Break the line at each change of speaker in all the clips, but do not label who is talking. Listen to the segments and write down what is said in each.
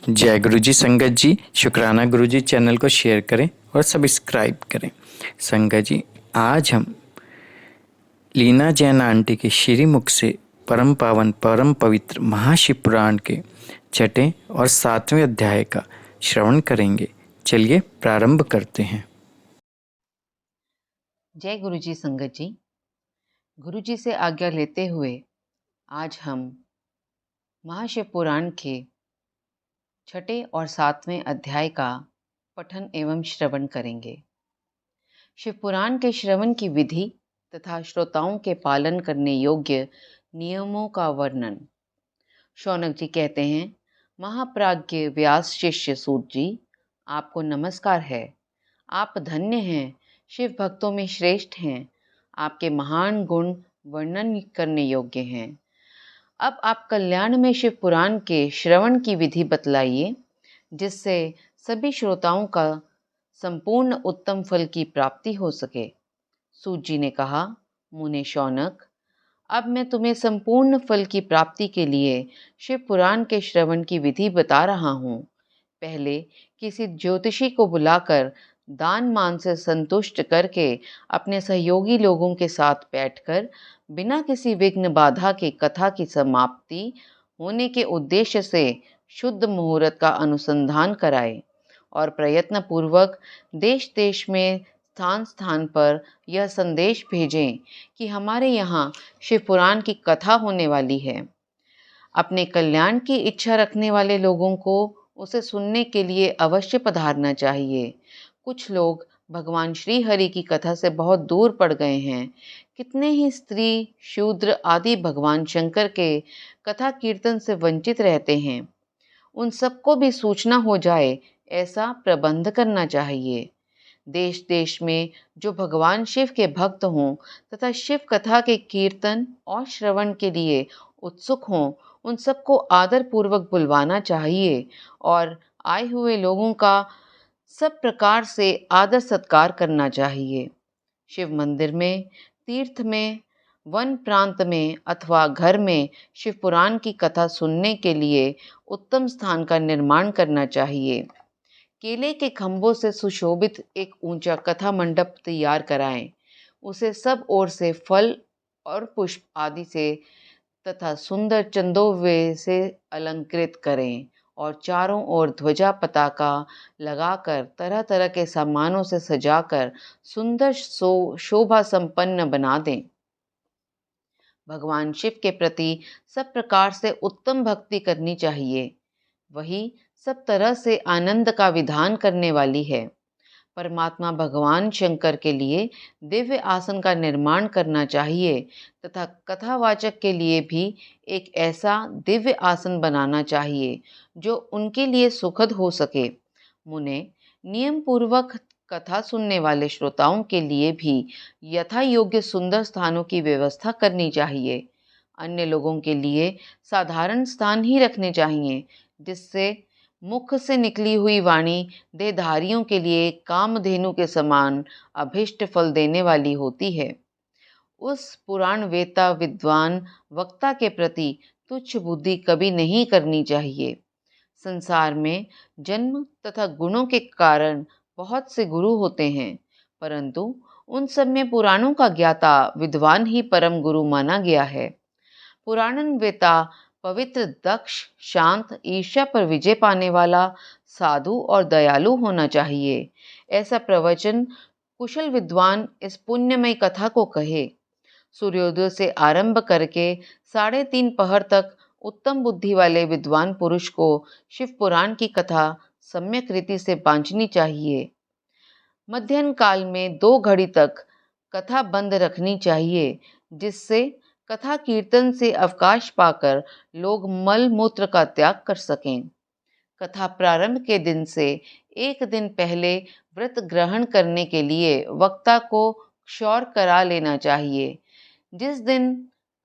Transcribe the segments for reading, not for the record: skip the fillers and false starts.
जय गुरु जी। संगत जी, शुक्राना गुरु जी चैनल को शेयर करें और सब्सक्राइब करें। संगत जी, आज हम लीना जैन आंटी के श्रीमुख से परम पावन परम पवित्र महाशिव पुराण के छठे और 7वें अध्याय का श्रवण करेंगे। चलिए प्रारंभ करते हैं।
जय गुरु जी। संगत जी, गुरु जी से आज्ञा लेते हुए आज हम महाशिव पुराण के छठे और 7वें अध्याय का पठन एवं श्रवण करेंगे। शिव पुराण के श्रवण की विधि तथा श्रोताओं के पालन करने योग्य नियमों का वर्णन। शौनक जी कहते हैं, महाप्राज्ञ व्यास शिष्य सूत जी, आपको नमस्कार है। आप धन्य हैं, शिव भक्तों में श्रेष्ठ हैं। आपके महान गुण वर्णन करने योग्य हैं। अब आप कल्याण में शिव पुराण के श्रवण की विधि बतलाइए, जिससे सभी श्रोताओं का संपूर्ण उत्तम फल की प्राप्ति हो सके। सूत जी ने कहा, मुने शौनक, अब मैं तुम्हें संपूर्ण फल की प्राप्ति के लिए शिव पुराण के श्रवण की विधि बता रहा हूँ। पहले किसी ज्योतिषी को बुलाकर दान मान से संतुष्ट करके अपने सहयोगी लोगों के साथ बैठकर बिना किसी विघ्न बाधा के कथा की समाप्ति होने के उद्देश्य से शुद्ध मुहूर्त का अनुसंधान कराए और प्रयत्न पूर्वक देश देश में स्थान स्थान पर यह संदेश भेजें कि हमारे यहाँ शिव पुराण की कथा होने वाली है। अपने कल्याण की इच्छा रखने वाले लोगों को उसे सुनने के लिए अवश्य पधारना चाहिए। कुछ लोग भगवान श्री हरि की कथा से बहुत दूर पड़ गए हैं। कितने ही स्त्री शूद्र आदि भगवान शंकर के कथा कीर्तन से वंचित रहते हैं। उन सबको भी सूचना हो जाए, ऐसा प्रबंध करना चाहिए। देश देश में जो भगवान शिव के भक्त हों तथा शिव कथा के कीर्तन और श्रवण के लिए उत्सुक हों, उन सबको आदर पूर्वक बुलवाना चाहिए और आए हुए लोगों का सब प्रकार से आदर सत्कार करना चाहिए। शिव मंदिर में, तीर्थ में, वन प्रांत में अथवा घर में शिव पुराण की कथा सुनने के लिए उत्तम स्थान का निर्माण करना चाहिए। केले के खंभों से सुशोभित एक ऊंचा कथा मंडप तैयार कराएं। उसे सब ओर से फल और पुष्प आदि से तथा सुंदर चंदोवे से अलंकृत करें और चारों ओर ध्वजा पताका लगाकर तरह तरह के सामानों से सजाकर सुंदर शोभा संपन्न बना दें। भगवान शिव के प्रति सब प्रकार से उत्तम भक्ति करनी चाहिए। वही सब तरह से आनंद का विधान करने वाली है। परमात्मा भगवान शंकर के लिए दिव्य आसन का निर्माण करना चाहिए तथा कथावाचक के लिए भी एक ऐसा दिव्य आसन बनाना चाहिए जो उनके लिए सुखद हो सके। मुने, नियम पूर्वक कथा सुनने वाले श्रोताओं के लिए भी यथा योग्य सुंदर स्थानों की व्यवस्था करनी चाहिए। अन्य लोगों के लिए साधारण स्थान ही रखने चाहिए, जिससे मुख से निकली हुई वाणी देहधारियों के लिए कामधेनु के समान अभिष्ट फल देने वाली होती है। उस पुराण वेता विद्वान वक्ता के प्रति तुच्छ बुद्धि कभी नहीं करनी चाहिए। संसार में जन्म तथा गुणों के कारण बहुत से गुरु होते हैं, परंतु उन सब में पुराणों का ज्ञाता विद्वान ही परम गुरु माना गया है। पुराणन वेता पवित्र, दक्ष, शांत, ईर्ष्या पर विजय पाने वाला, साधु और दयालु होना चाहिए। ऐसा प्रवचन कुशल विद्वान इस पुण्यमय कथा को कहे। सूर्योदय से आरंभ करके 3:30 पहर तक उत्तम बुद्धि वाले विद्वान पुरुष को शिव पुराण की कथा सम्यक रीति से बांचनी चाहिए। मध्याह्न काल में 2 घड़ी तक कथा बंद रखनी चाहिए, जिससे कथा कीर्तन से अवकाश पाकर लोग मल मूत्र का त्याग कर सकें। कथा प्रारंभ के दिन से 1 दिन पहले व्रत ग्रहण करने के लिए वक्ता को क्षौर करा लेना चाहिए। जिस दिन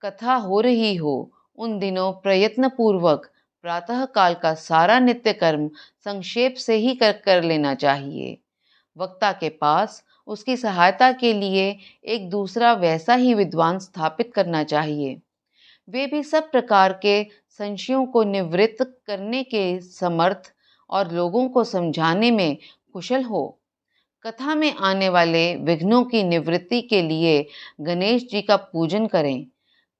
कथा हो रही हो, उन दिनों प्रयत्न पूर्वक प्रातः काल का सारा नित्य कर्म संक्षेप से ही कर लेना चाहिए। वक्ता के पास उसकी सहायता के लिए एक दूसरा वैसा ही विद्वान स्थापित करना चाहिए। वे भी सब प्रकार के संशयों को निवृत्त करने के समर्थ और लोगों को समझाने में कुशल हो। कथा में आने वाले विघ्नों की निवृत्ति के लिए गणेश जी का पूजन करें।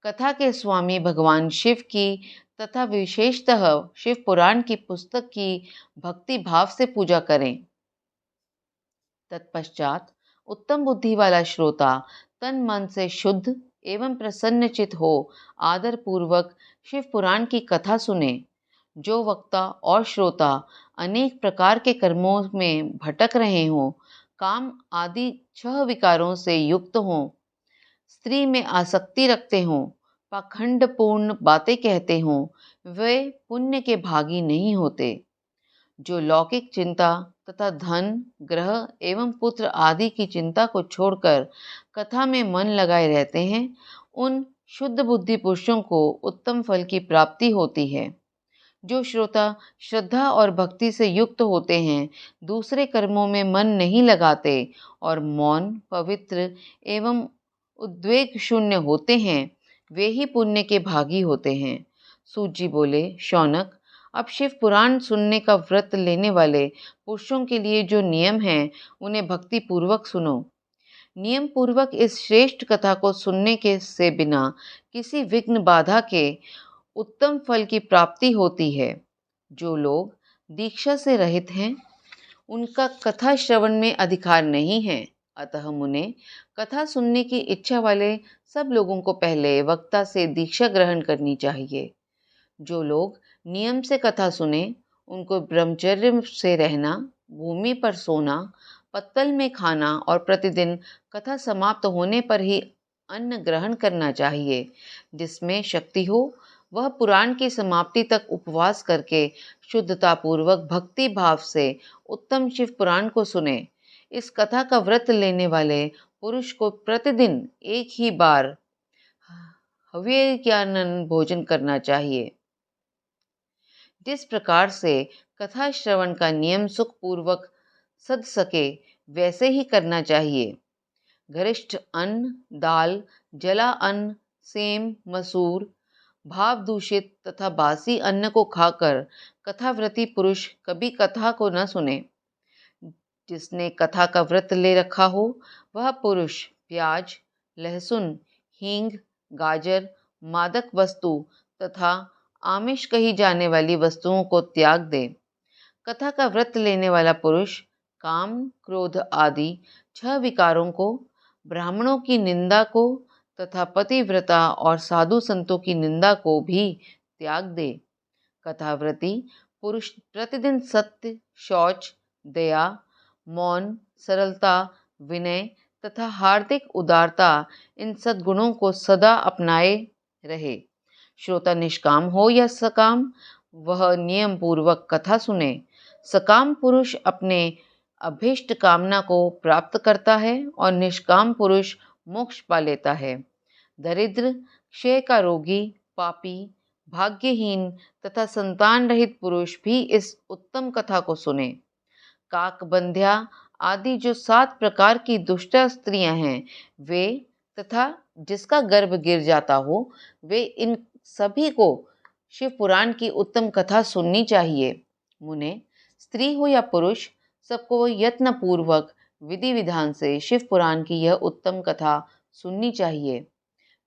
कथा के स्वामी भगवान शिव की तथा विशेषतः शिव पुराण की पुस्तक की भक्ति भाव से पूजा करें। तत्पश्चात उत्तम बुद्धि वाला श्रोता तन मन से शुद्ध एवं प्रसन्नचित हो आदर पूर्वक शिव पुराण की कथा सुने। जो वक्ता और श्रोता अनेक प्रकार के कर्मों में भटक रहे हों, काम आदि 6 विकारों से युक्त हों, स्त्री में आसक्ति रखते हों, पाखंडपूर्ण बातें कहते हों, वे पुण्य के भागी नहीं होते। जो लौकिक चिंता तथा धन, ग्रह एवं पुत्र आदि की चिंता को छोड़कर कथा में मन लगाए रहते हैं, उन शुद्ध बुद्धि पुरुषों को उत्तम फल की प्राप्ति होती है। जो श्रोता श्रद्धा और भक्ति से युक्त होते हैं, दूसरे कर्मों में मन नहीं लगाते और मौन, पवित्र एवं उद्वेग शून्य होते हैं, वे ही पुण्य के भागी होते हैं। सूत जी बोले, शौनक, अब शिव पुराण सुनने का व्रत लेने वाले पुरुषों के लिए जो नियम हैं, उन्हें भक्ति पूर्वक सुनो। नियम पूर्वक इस श्रेष्ठ कथा को सुनने के से बिना किसी विघ्न बाधा के उत्तम फल की प्राप्ति होती है। जो लोग दीक्षा से रहित हैं, उनका कथा श्रवण में अधिकार नहीं है। अतः मुने, कथा सुनने की इच्छा वाले सब लोगों को पहले वक्ता से दीक्षा ग्रहण करनी चाहिए। जो लोग नियम से कथा सुने, उनको ब्रह्मचर्य से रहना, भूमि पर सोना, पत्तल में खाना और प्रतिदिन कथा समाप्त होने पर ही अन्न ग्रहण करना चाहिए। जिसमें शक्ति हो, वह पुराण की समाप्ति तक उपवास करके शुद्धता पूर्वक भक्ति भाव से उत्तम शिव पुराण को सुने। इस कथा का व्रत लेने वाले पुरुष को प्रतिदिन एक ही बार हव्यज्ञानन भोजन करना चाहिए। जिस प्रकार से कथा श्रवण का नियम सुख पूर्वक सध सके, वैसे ही करना चाहिए। गरिष्ठ अन्न, दाल, जला अन्न, सेम, मसूर, भाव दूषित तथा बासी अन्न को खाकर कथाव्रती पुरुष कभी कथा को न सुने। जिसने कथा का व्रत ले रखा हो, वह पुरुष प्याज, लहसुन, हींग, गाजर, मादक वस्तु तथा आमिष कही जाने वाली वस्तुओं को त्याग दे। कथा का व्रत लेने वाला पुरुष काम, क्रोध आदि 6 विकारों को, ब्राह्मणों की निंदा को तथा पतिव्रता और साधु संतों की निंदा को भी त्याग दे। कथाव्रती पुरुष प्रतिदिन सत्य, शौच, दया, मौन, सरलता, विनय तथा हार्दिक उदारता, इन सद्गुणों को सदा अपनाए रहे। श्रोता निष्काम हो या सकाम, वह नियम पूर्वक कथा सुने। सकाम पुरुष अपने अभीष्ट कामना को प्राप्त करता है और निष्काम पुरुष मोक्ष पा लेता है। दरिद्र, क्षय का रोगी, पापी, भाग्यहीन तथा संतान रहित पुरुष भी इस उत्तम कथा को सुने। काकबंध्या आदि जो 7 प्रकार की दुष्ट स्त्रियां हैं, वे तथा जिसका गर्भ गिर जाता हो, वे इन सभी को शिव पुराण की उत्तम कथा सुननी चाहिए। मुने, स्त्री हो या पुरुष, सबको यत्न पूर्वक विधि विधान से शिव पुराण की यह उत्तम कथा सुननी चाहिए।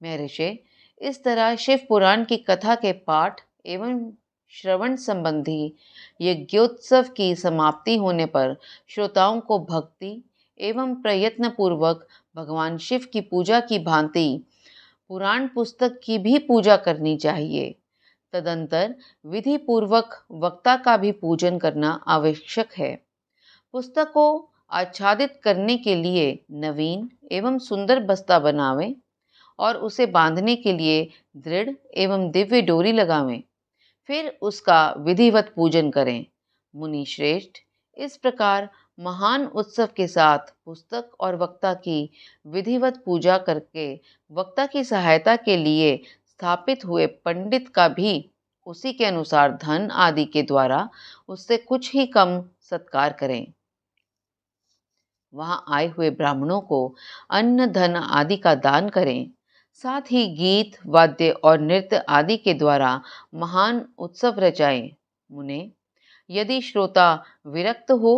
महर्षि, इस तरह शिव पुराण की कथा के पाठ एवं श्रवण संबंधी यज्ञोत्सव की समाप्ति होने पर श्रोताओं को भक्ति एवं प्रयत्न पूर्वक भगवान शिव की पूजा की भांति पुराण पुस्तक की भी पूजा करनी चाहिए। तदंतर विधि पूर्वक वक्ता का भी पूजन करना आवश्यक है। पुस्तक को आच्छादित करने के लिए नवीन एवं सुंदर बस्ता बनावें और उसे बांधने के लिए दृढ़ एवं दिव्य डोरी लगावें। फिर उसका विधिवत पूजन करें। मुनि श्रेष्ठ, इस प्रकार महान उत्सव के साथ पुस्तक और वक्ता की विधिवत पूजा करके वक्ता की सहायता के लिए स्थापित हुए पंडित का भी उसी के अनुसार धन आदि के द्वारा उससे कुछ ही कम सत्कार करें। वहां आए हुए ब्राह्मणों को अन्न, धन आदि का दान करें। साथ ही गीत, वाद्य और नृत्य आदि के द्वारा महान उत्सव रचाए। मुने, यदि श्रोता विरक्त हो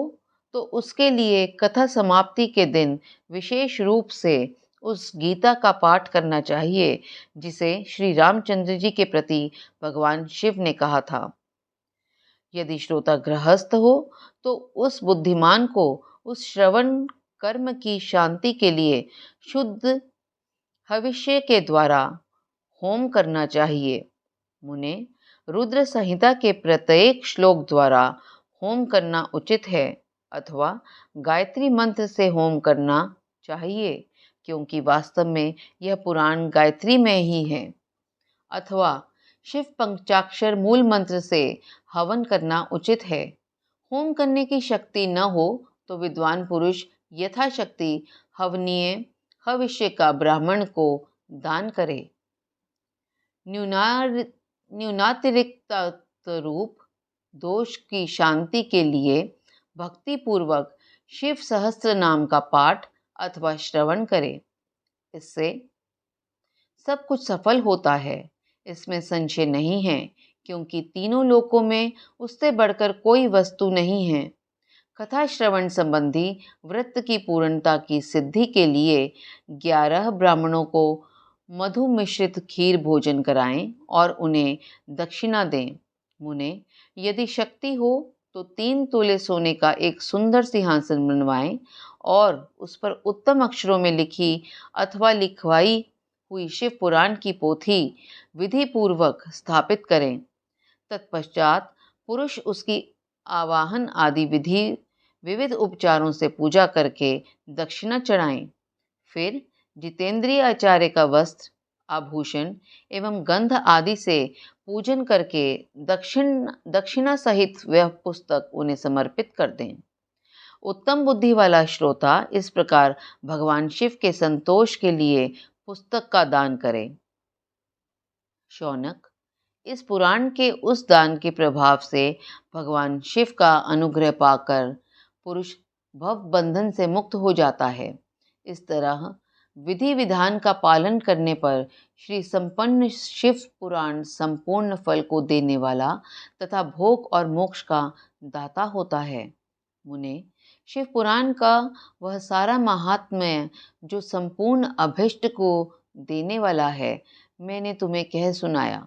तो उसके लिए कथा समाप्ति के दिन विशेष रूप से उस गीता का पाठ करना चाहिए जिसे श्री रामचंद्र जी के प्रति भगवान शिव ने कहा था। यदि श्रोता गृहस्थ हो तो उस बुद्धिमान को उस श्रवण कर्म की शांति के लिए शुद्ध हविष्य के द्वारा होम करना चाहिए। मुने, रुद्र संहिता के प्रत्येक श्लोक द्वारा होम करना उचित है अथवा गायत्री मंत्र से होम करना चाहिए, क्योंकि वास्तव में यह पुराण गायत्री में ही है, अथवा शिव पंचाक्षर मूल मंत्र से हवन करना उचित है। होम करने की शक्ति न हो तो विद्वान पुरुष यथाशक्ति हवनीय हविष्य का ब्राह्मण को दान करे। न्यूनातिरिक्त रूप दोष की शांति के लिए भक्ति पूर्वक शिव सहस्त्र नाम का पाठ अथवा श्रवण करे। इससे सब कुछ सफल होता है, इसमें संशय नहीं है, क्योंकि तीनों लोकों में उससे बढ़कर कोई वस्तु नहीं है। कथा श्रवण संबंधी व्रत की पूर्णता की सिद्धि के लिए 11 ब्राह्मणों को मधु मिश्रित खीर भोजन कराएं और उन्हें दक्षिणा दें। मुने, यदि शक्ति हो तो 3 तोले सोने का एक सुंदर सिंहासन बनवाएं और उस पर उत्तम अक्षरों में लिखी अथवा लिखवाई हुई शिव पुराण की पोथी विधि पूर्वक स्थापित करें। तत्पश्चात पुरुष उसकी आवाहन आदि विविध उपचारों से पूजा करके दक्षिणा चढ़ाएं। फिर जितेंद्रिय आचार्य का वस्त्र, आभूषण एवं गंध आदि से पूजन करके दक्षिणा सहित वह पुस्तक उन्हें समर्पित कर दें। उत्तम बुद्धि वाला श्रोता इस प्रकार भगवान शिव के संतोष के लिए पुस्तक का दान करे। शौनक, इस पुराण के उस दान के प्रभाव से भगवान शिव का अनुग्रह पाकर पुरुष भव बंधन से मुक्त हो जाता है। इस तरह विधि विधान का पालन करने पर श्री संपन्न शिव पुराण संपूर्ण फल को देने वाला तथा भोग और मोक्ष का दाता होता है। मुने, शिव पुराण का वह सारा महात्म्य जो संपूर्ण अभिष्ट को देने वाला है, मैंने तुम्हें कह सुनाया।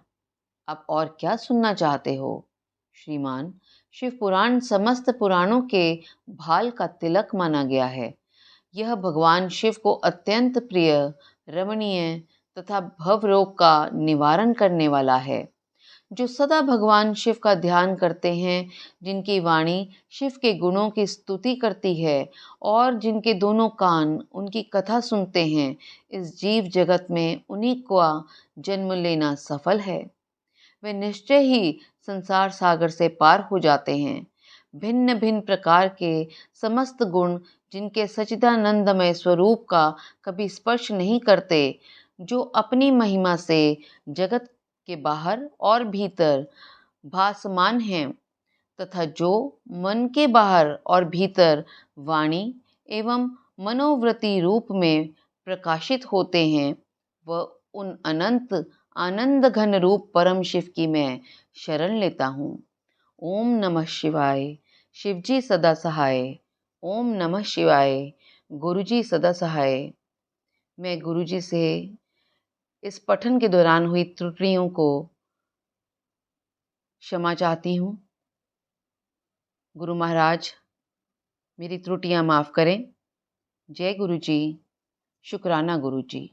अब और क्या सुनना चाहते हो? श्रीमान, शिव पुराण समस्त पुराणों के भाल का तिलक माना गया है। यह भगवान शिव को अत्यंत प्रिय, रमणीय तथा भवरोग का निवारण करने वाला है। जो सदा भगवान शिव का ध्यान करते हैं, जिनकी वाणी शिव के गुणों की स्तुति करती है और जिनके दोनों कान उनकी कथा सुनते हैं, इस जीव जगत में उन्हीं का जन्म लेना सफल है। वे निश्चय ही संसार सागर से पार हो जाते हैं। भिन्न भिन्न प्रकार के समस्त गुण जिनके सच्चिदानंदमय स्वरूप का कभी स्पर्श नहीं करते, जो अपनी महिमा से जगत के बाहर और भीतर भासमान हैं तथा जो मन के बाहर और भीतर वाणी एवं मनोवृत्ति रूप में प्रकाशित होते हैं, वह उन अनंत आनंद घन रूप परम शिव की मैं शरण लेता हूँ। ओम नमः शिवाय। शिवजी सदा सहाय। ओम नमः शिवाय। गुरुजी सदा सहाय। मैं गुरुजी से इस पठन के दौरान हुई त्रुटियों को क्षमा चाहती हूँ। गुरु महाराज मेरी त्रुटियां माफ करें। जय गुरु जी। शुक्राना गुरु जी।